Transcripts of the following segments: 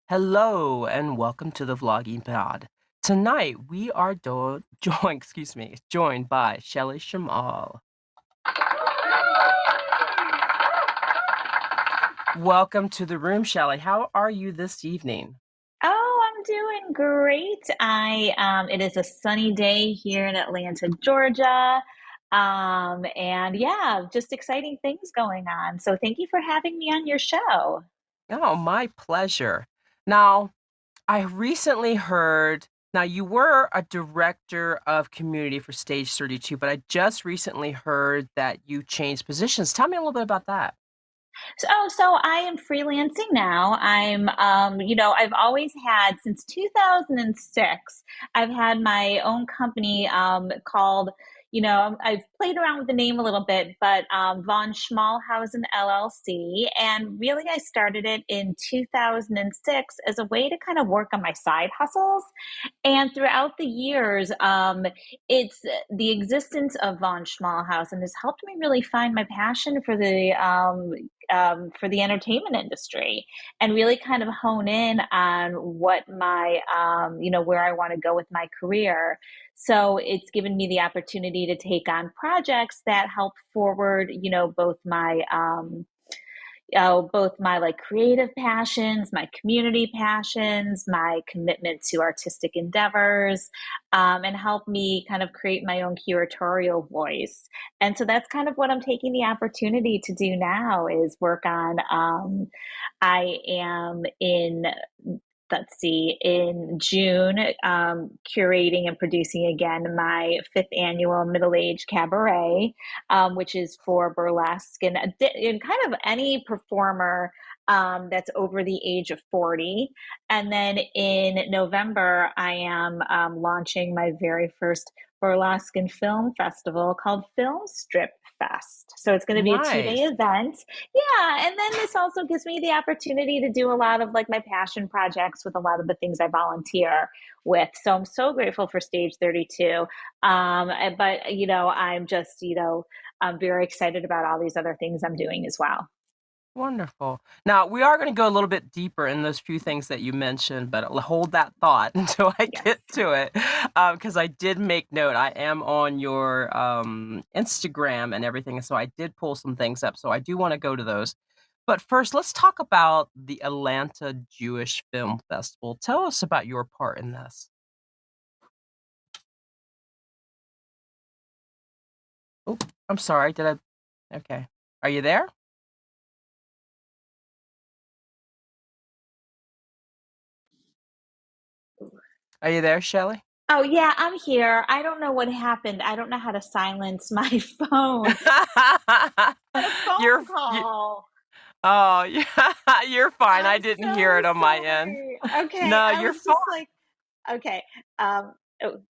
Hello and welcome to the Vlogging Pod. Tonight we are joined by Shellie Schmal. Welcome to the room, Shellie. How are you this evening? Oh, I'm doing great. It is a sunny day here in Atlanta, Georgia. And yeah, just exciting things going on. So thank you for having me on your show. Oh, my pleasure. Now, I recently heard, now you were a director of community for Stage 32, but I just recently heard that you changed positions. Tell me a little bit about that. So I am freelancing now. I've always had since 2006, I've had my own company called, I've played around with the name a little bit, but Von Schmalhausen LLC. And really, I started it in 2006 as a way to kind of work on my side hustles. And throughout the years, it's the existence of Von Schmalhausen has helped me really find my passion for the entertainment industry and really kind of hone in on what where I want to go with my career. So it's given me the opportunity to take on projects that help forward, both my like creative passions, my community passions, my commitment to artistic endeavors, and help me kind of create my own curatorial voice. And so that's kind of what I'm taking the opportunity to do now is work on. I am in let's see, in June, curating and producing again my fifth annual middle age cabaret, which is for burlesque and kind of any performer that's over the age of 40. And then in November, I am launching my very first burlesque and film festival called Film Strip Fest. So it's going to be a 2 day Nice. event. Yeah, and then this also gives me the opportunity to do a lot of like my passion projects with a lot of the things I volunteer with. So I'm so grateful for Stage 32. But I'm just, I'm very excited about all these other things I'm doing as well. Wonderful. Now, we are going to go a little bit deeper in those few things that you mentioned, but hold that thought until I Yes. get to it, because I did make note. I am on your Instagram and everything, so I did pull some things up. So I do want to go to those. But first, let's talk about the Atlanta Jewish Film Festival. Tell us about your part in this. Oh, I'm sorry. Did I? Okay. Are you there? Are you there, Shelley? Oh, yeah, I'm here. I don't know what happened. I don't know how to silence my phone. A You're phone call. Oh, yeah, you're fine. I I'm didn't hear so it on my end. sorry. Okay, No, I you're was fine. just like, okay, um, oh,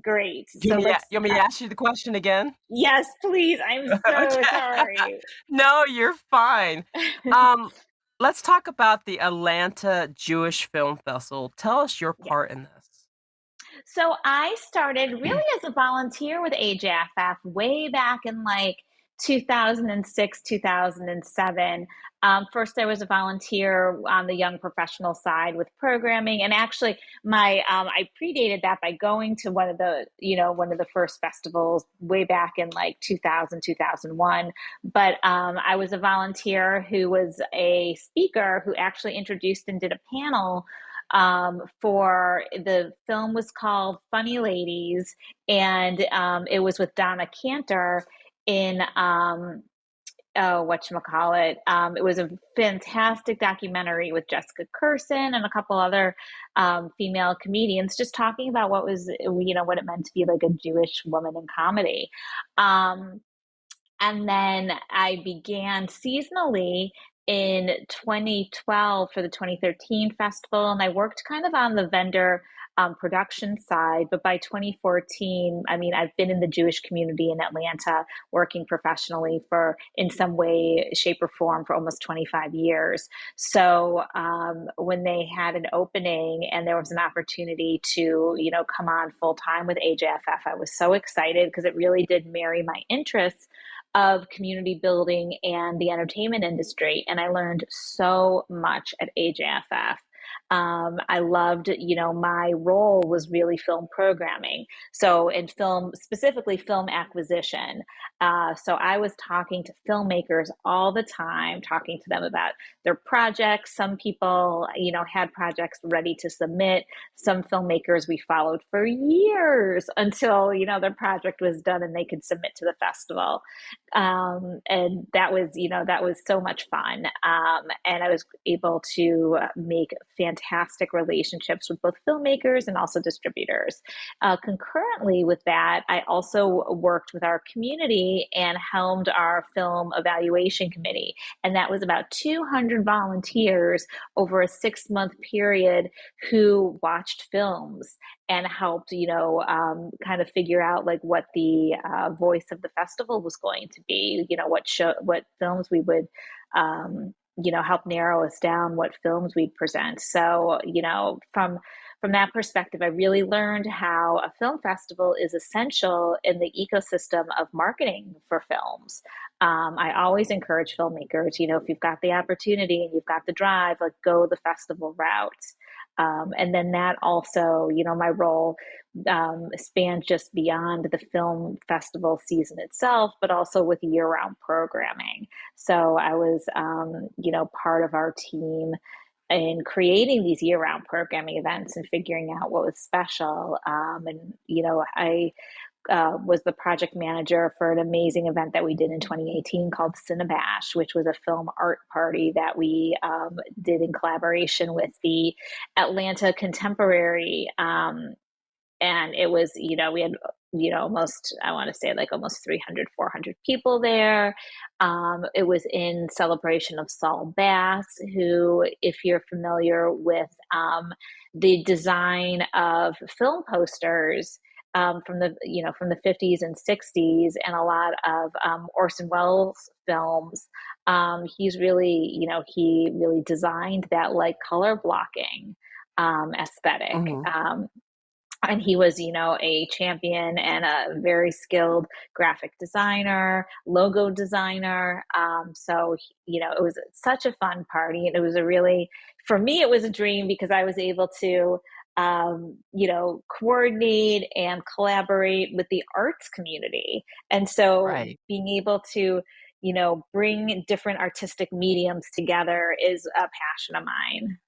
great. Do you So want me to let's, you want me to ask you the question again? yes, please. I'm so Okay. sorry. No, you're fine. Um, let's talk about the Atlanta Jewish Film Festival. Tell us your Yes. part in this. So I started really as a volunteer with AJFF way back in like 2006, 2007. First, I was a volunteer on the young professional side with programming, and actually, I predated that by going to one of the first festivals way back in like 2000, 2001. But I was a volunteer who was a speaker who actually introduced and did a panel for the film was called Funny Ladies, and it was with Donna Cantor in whatchamacallit. It was a fantastic documentary with Jessica Curson and a couple other female comedians just talking about what it meant to be like a Jewish woman in comedy. Um, and then I began seasonally in 2012 for the 2013 festival, and I worked kind of on the vendor production side. But by 2014, I mean, I've been in the Jewish community in Atlanta working professionally for, in some way, shape, or form for almost 25 years. So when they had an opening and there was an opportunity to, come on full time with AJFF, I was so excited because it really did marry my interests of community building and the entertainment industry. And I learned so much at AJFF. I loved, my role was really film programming. So in film, specifically film acquisition. So I was talking to filmmakers all the time, talking to them about their projects. Some people, had projects ready to submit. Some filmmakers we followed for years until, their project was done and they could submit to the festival. And that was so much fun. And I was able to make fantastic relationships with both filmmakers and also distributors. Concurrently with that, I also worked with our community and helmed our film evaluation committee. And that was about 200 volunteers over a 6 month period who watched films and helped, kind of figure out like what the voice of the festival was going to be. What films we would, help narrow us down what films we'd present. So, from that perspective, I really learned how a film festival is essential in the ecosystem of marketing for films. I always encourage filmmakers, if you've got the opportunity and you've got the drive, like go the festival route. And then that also, my role spans just beyond the film festival season itself, but also with year round programming. So I was, part of our team in creating these year round programming events and figuring out what was special. I was the project manager for an amazing event that we did in 2018 called Cinebash, which was a film art party that we did in collaboration with the Atlanta Contemporary. And it was, we had, almost, I want to say like almost 300, 400 people there. It was in celebration of Saul Bass, who, if you're familiar with the design of film posters, from the 50s and 60s, and a lot of Orson Welles films. He's really, he really designed that like color blocking aesthetic. Mhm. And he was, a champion and a very skilled graphic designer, logo designer. It was such a fun party, and it was for me, it was a dream because I was able to, coordinate and collaborate with the arts community. And so Right. being able to, bring different artistic mediums together is a passion of mine.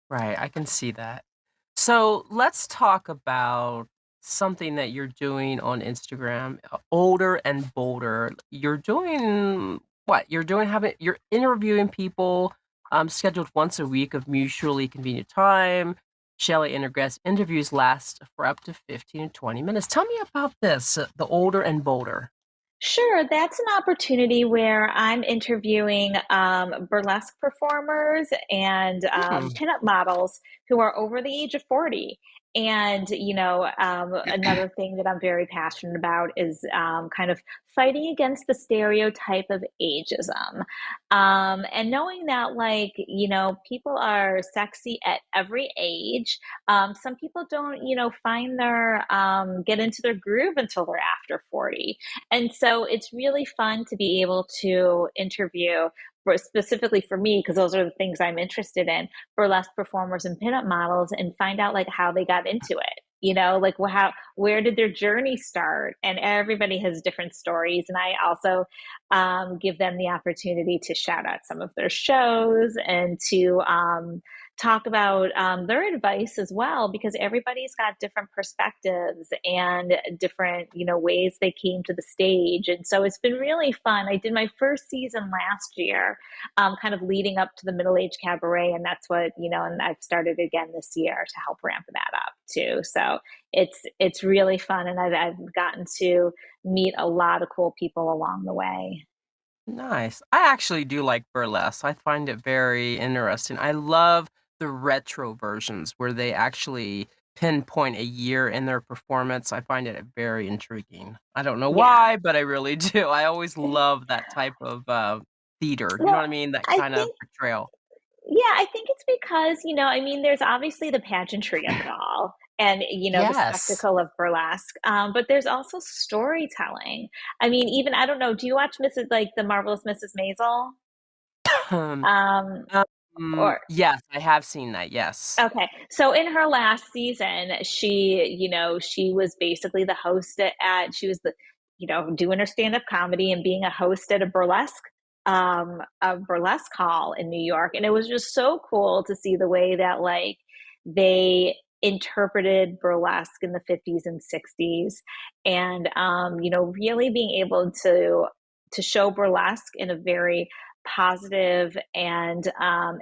Right, I can see that. So let's talk about something that you're doing on Instagram, older and bolder. You're doing what? You're interviewing people scheduled once a week of mutually convenient time. Shellie and her guest interviews last for up to 15 to 20 minutes. Tell me about this, the older and bolder. Sure, that's an opportunity where I'm interviewing burlesque performers and Hmm. pinup models who are over the age of 40. And, another thing that I'm very passionate about is kind of fighting against the stereotype of ageism. And knowing that, like, people are sexy at every age. Some people don't, find get into their groove until they're after 40. And so it's really fun to be able to interview specifically for me, because those are the things I'm interested in, burlesque performers and pinup models, and find out like how they got into it. Like where did their journey start? And everybody has different stories. And I also give them the opportunity to shout out some of their shows and to talk about their advice as well, because everybody's got different perspectives and different ways they came to the stage. And so it's been really fun. I did my first season last year, kind of leading up to the middle age cabaret, and that's what and I've started again this year to help ramp that up too. So it's really fun, and I've gotten to meet a lot of cool people along the way. Nice. I actually do like burlesque. I find it very interesting. I love the retro versions where they actually pinpoint a year in their performance. I find it very intriguing. I don't know Yeah. why, but I really do. I always love that type of theater. You know Well, what I mean? That I kind of think portrayal. Yeah, I think it's because, there's obviously the pageantry of it all and, the Yes. spectacle of burlesque. But there's also storytelling. I mean, even, I don't know, do you watch the Marvelous Mrs. Maisel? Um, Um, Mm, Or yes, I have seen that, yes. okay. So in her last season, she was basically the host she was doing her stand-up comedy and being a host at a burlesque hall in New York. And it was just so cool to see the way that like they interpreted burlesque in the 50s and 60s and really being able to show burlesque in a very positive and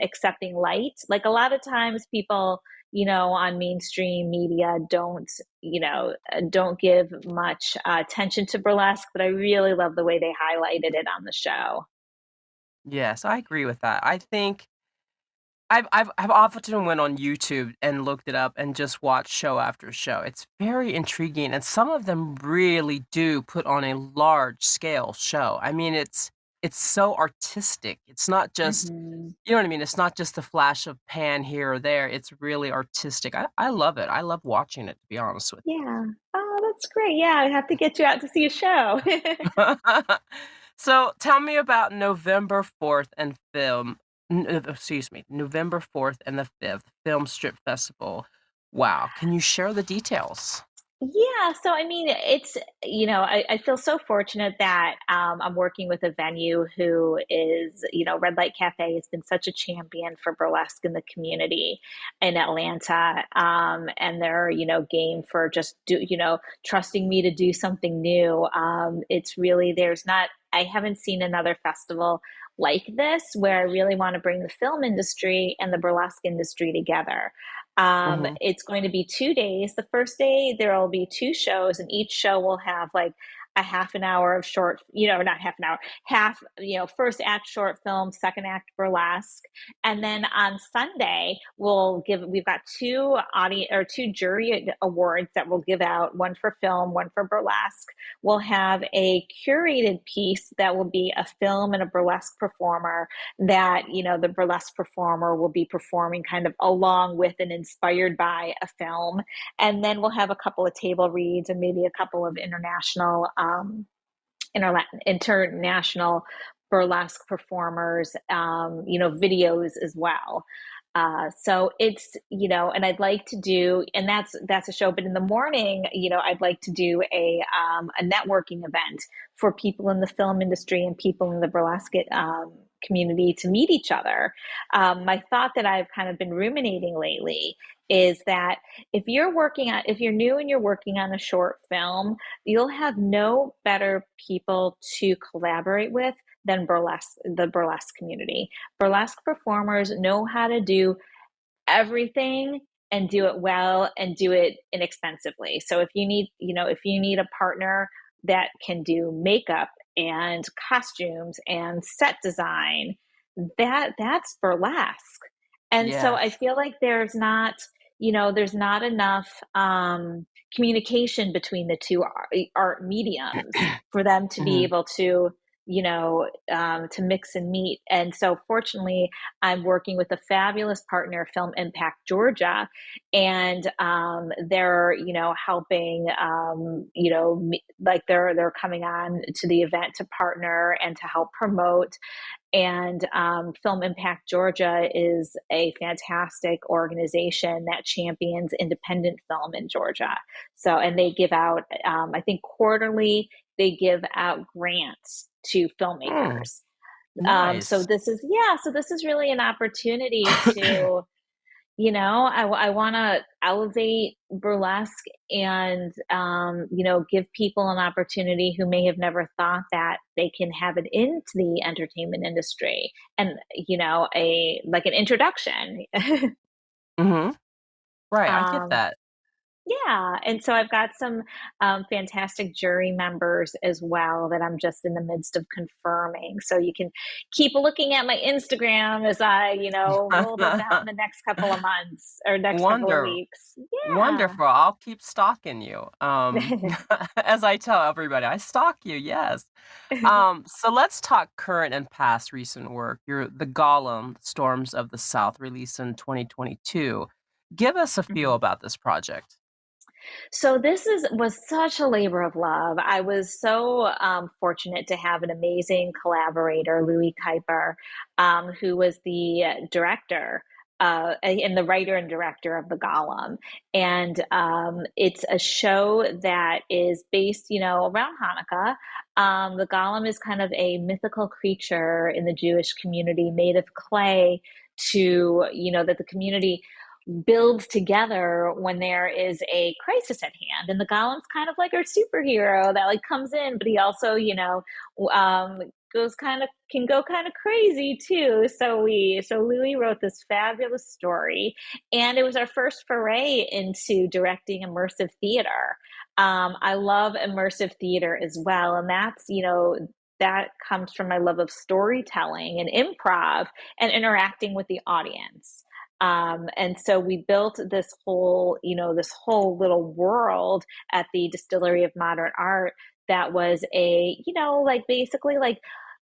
accepting light. Like a lot of times people, on mainstream media don't give much attention to burlesque, but I really love the way they highlighted it on the show. Yes, I agree with that. I think I've often went on YouTube and looked it up and just watched show after show. It's very intriguing, and some of them really do put on a large scale show. I mean, it's so artistic. It's not just Hmm. you know what I mean? It's not just the flash of pan here or there. It's really artistic. I love it. I love watching it, to be honest with Yeah. Oh, that's great. Yeah, I have to get you out to see a show. you. So, tell me about November 4th and excuse me, November 4th and the 5th, Film Strip Festival. Wow, can you share the details? Yeah, so I mean, I feel so fortunate that I'm working with a venue who is, Red Light Cafe has been such a champion for burlesque in the community in Atlanta. And they're, game for just trusting me to do something new. It's really, I haven't seen another festival like this where I really want to bring the film industry and the burlesque industry together. Mhm. It's going to be 2 days. The first day, there will be two shows, and each show will have like a half an hour of short, not half an hour, first act short film, second act burlesque. And then on Sunday, we've got two jury awards that we'll give out, one for film, one for burlesque. We'll have a curated piece that will be a film and a burlesque performer that the burlesque performer will be performing kind of along with and inspired by a film, and then we'll have a couple of table reads and maybe a couple of international burlesque performers, videos as well. So it's and I'd like to do, and that's a show. But in the morning, I'd like to do a networking event for people in the film industry and people in the burlesque community to meet each other. My thought that I've kind of been ruminating lately is that if you're new and you're working on a short film, you'll have no better people to collaborate with than the burlesque community. Burlesque performers know how to do everything and do it well and do it inexpensively. So if you need a partner that can do makeup and costumes and set design, that's burlesque. And so I Yes. feel like there's not enough communication between the two art mediums for them to be Mhm. able to mix and meet. And so fortunately, I'm working with a fabulous partner, Film Impact Georgia, and they're helping like they're coming on to the event to partner and to help promote. And Film Impact Georgia is a fantastic organization that champions independent film in Georgia. So, and they give out, I think quarterly, they give out grants to Mm, filmmakers. So nice. this is really an opportunity to, I want to elevate burlesque and, give people an opportunity who may have never thought that they can have it into the entertainment industry and, like an introduction. Mhm. Right, I get um, that. Yeah, and so I've got some fantastic jury members as well that I'm just in the midst of confirming. So you can keep looking at my Instagram as I, roll this out in the next couple of months or next couple of Wonder weeks. Yeah. Wonderful, I'll keep stalking you, as I tell everybody, I stalk you, yes. So let's talk current and past recent work. The Golem, Storms of the South, released in 2022. Give us a feel Mhm. about this project. So this is was such a labor of love. I was so fortunate to have an amazing collaborator, Louis Kuiper, who was the director and the writer and director of the Golem. And it's a show that is based, around Hanukkah. The Golem is kind of a mythical creature in the Jewish community made of clay that the community builds together when there is a crisis at hand. And the golem's kind of like our superhero that like comes in, but he also, um, goes kind of can go kind of crazy too. So Louis wrote this fabulous story, and it was our first foray into directing immersive theater. I love immersive theater as well, and that comes from my love of storytelling and improv and interacting with the audience. And so we built this whole little world at the Distillery of Modern Art that was like basically like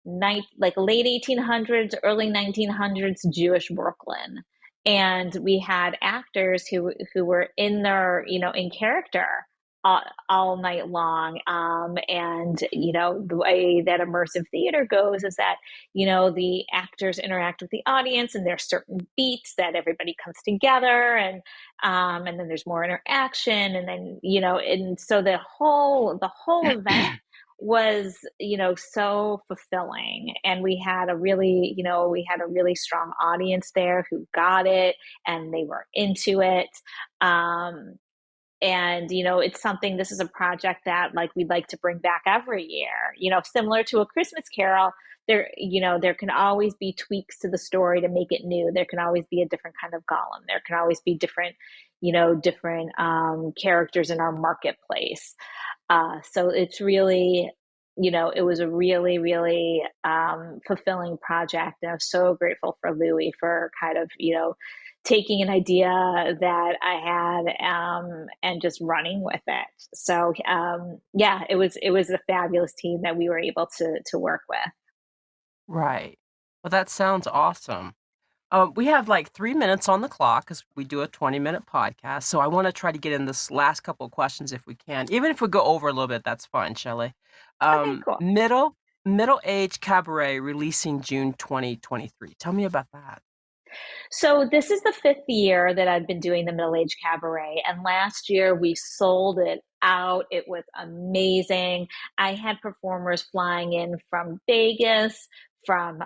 late 1800s, early 1900s Jewish Brooklyn. And we had actors who were in in character all, all night long. And the way that immersive theater goes is that the actors interact with the audience, and there's certain beats that everybody comes together, and then there's more interaction, and then and so the whole event was so fulfilling, and we had a really strong audience there who got it, and they were into it. Um and it's something, this is a project that like we'd like to bring back every year, similar to A Christmas Carol. There can always be tweaks to the story to make it new. There can always be a different kind of golem. There can always be different characters in our marketplace. So it's really, it was a really, really fulfilling project. And I'm so grateful for Louis for kind of, taking an idea that I had, and just running with it. So yeah, it was a fabulous team that we were able to work with. Right. Well, that sounds awesome. We have like 3 minutes on the clock because we do a 20-minute podcast. So I want to try to get in this last couple of questions if we can. Even if we go over a little bit, that's fine, Shelley. Okay, cool. Middle age cabaret releasing June 2023. Tell me about that. So this is the fifth year that I've been doing the Middle Age Cabaret, and last year we sold it out. It was amazing. I had performers flying in from Vegas, from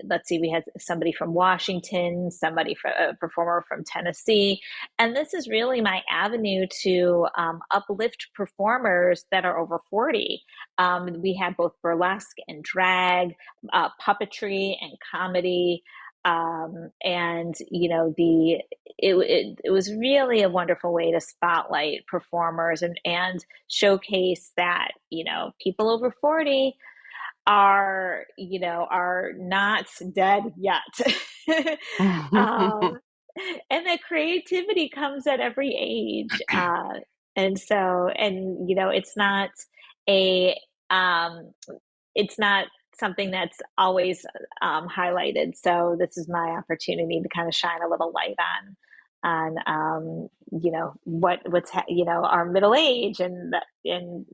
let's see, we had somebody from Washington, somebody from a performer from Tennessee, and this is really my avenue to uplift performers that are over 40. We had both burlesque and drag, puppetry and comedy, and it was really a wonderful way to spotlight performers and showcase that people over 40 are not dead yet. um, and that creativity comes at every age, and a um, it's not something that's always highlighted. So this is my opportunity to kind of shine a little light on our middle age and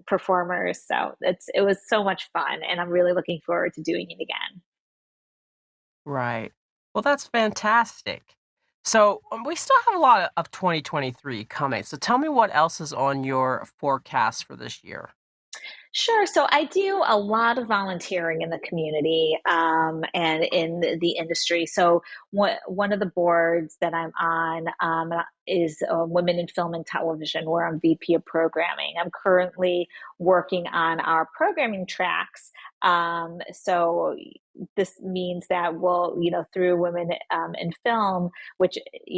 performers. So it was so much fun, and I'm really looking forward to doing it again. Right. Well, that's fantastic. So we still have a lot of 2023 coming. So tell me what else is on your forecast for this year. Sure. So I do a lot of volunteering in the community, and in the industry. So one of the boards that I'm on is Women in Film and Television, where I'm VP of Programming. I'm currently working on our programming tracks. So this means that through Women in Film, which,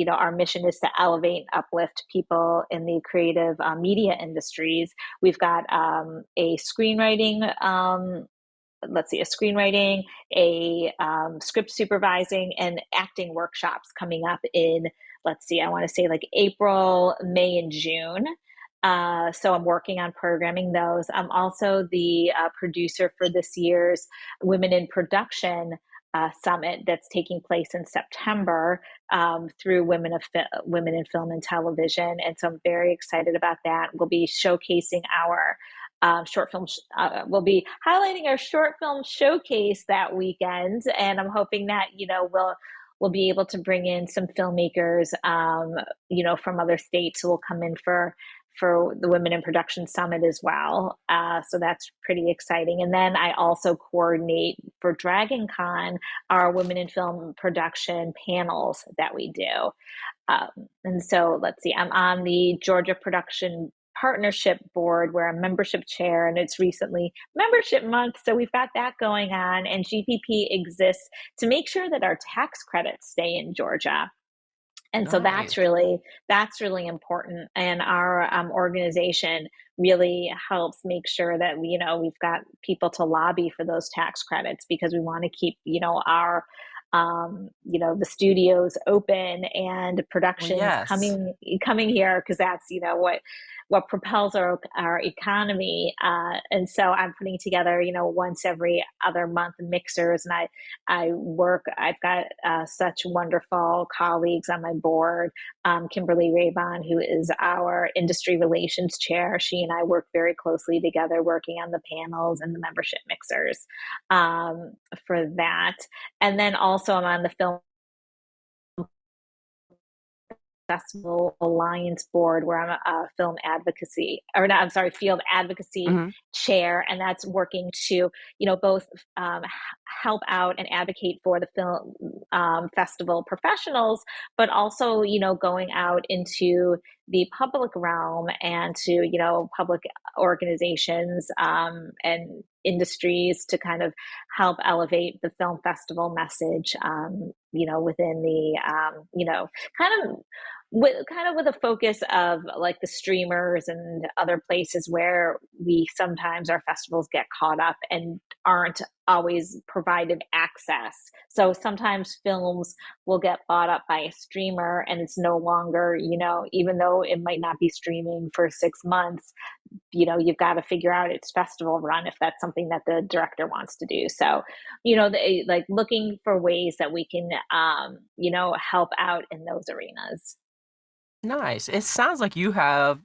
our mission is to elevate and uplift people in the creative media industries. We've got a screenwriting, a screenwriting, a script supervising, and acting workshops coming up in, let's see, I want to say like April, May, and June. So I'm working on programming those. I'm also the producer for this year's Women in Production summit that's taking place in September through Women in Film and Television, and so I'm very excited about that. We'll be showcasing our short film. We'll be highlighting our short film showcase that weekend, and I'm hoping that we'll be able to bring in some filmmakers, from other states who will come in for the Women in Production Summit as well. So that's pretty exciting. And then I also coordinate for Dragon Con our Women in Film Production panels that we do. Um, and so let's see, I'm on the Georgia Production Partnership Board where I'm membership chair, and it's recently membership month. So we've got that going on. And GPP exists to make sure that our tax credits stay in Georgia. And so Nice. that's really important, and our organization really helps make sure that we've got people to lobby for those tax credits, because we want to keep our the studios open and Well, productions yes. coming here, because that's what propels our economy. And so I'm putting together once every other month mixers, and I've got such wonderful colleagues on my board. Kimberly Raybon, who is our industry relations chair, she and I work very closely together, working on the panels and the membership mixers um, for that. And then also I'm on the Film Festival Alliance Board, where I'm a film advocacy, or not, I'm sorry, field advocacy Mhm. chair, and that's working to, both help out and advocate for the film festival professionals, but also, going out into the public realm and to, public organizations and industries to kind of help elevate the film festival message, within the, kind of with a focus of like the streamers and other places where we sometimes our festivals get caught up and aren't always provided access. So sometimes films will get bought up by a streamer and it's no longer, even though it might not be streaming for 6 months, you've got to figure out its festival run if that's something that the director wants to do. So, like looking for ways that we can, help out in those arenas. Nice. It sounds like you have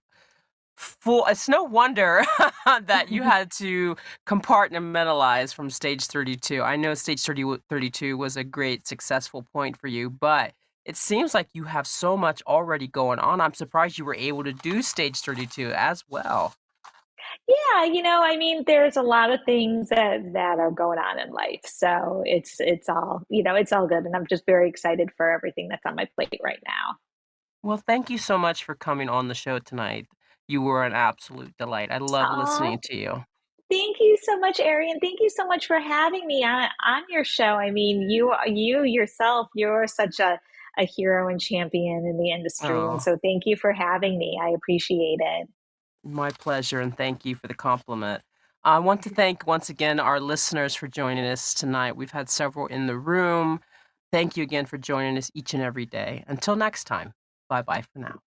full it's no wonder that you had to compartmentalize from Stage 32. I know Stage 32 was a great successful point for you, but it seems like you have so much already going on. I'm surprised you were able to do Stage 32 as well. Yeah, I mean, there's a lot of things that are going on in life. So it's all good, and I'm just very excited for everything that's on my plate right now. Well, thank you so much for coming on the show tonight. You were an absolute delight. I love listening Oh, to you. thank you so much, Arian. Thank you so much for having me on your show. I mean, you yourself, you're such a hero and champion in the industry, and Oh, so thank you for having me. I appreciate it. my pleasure, and thank you for the compliment. I want to thank once again our listeners for joining us tonight. We've had several in the room. Thank you again for joining us each and every day. Until next time, bye bye for now.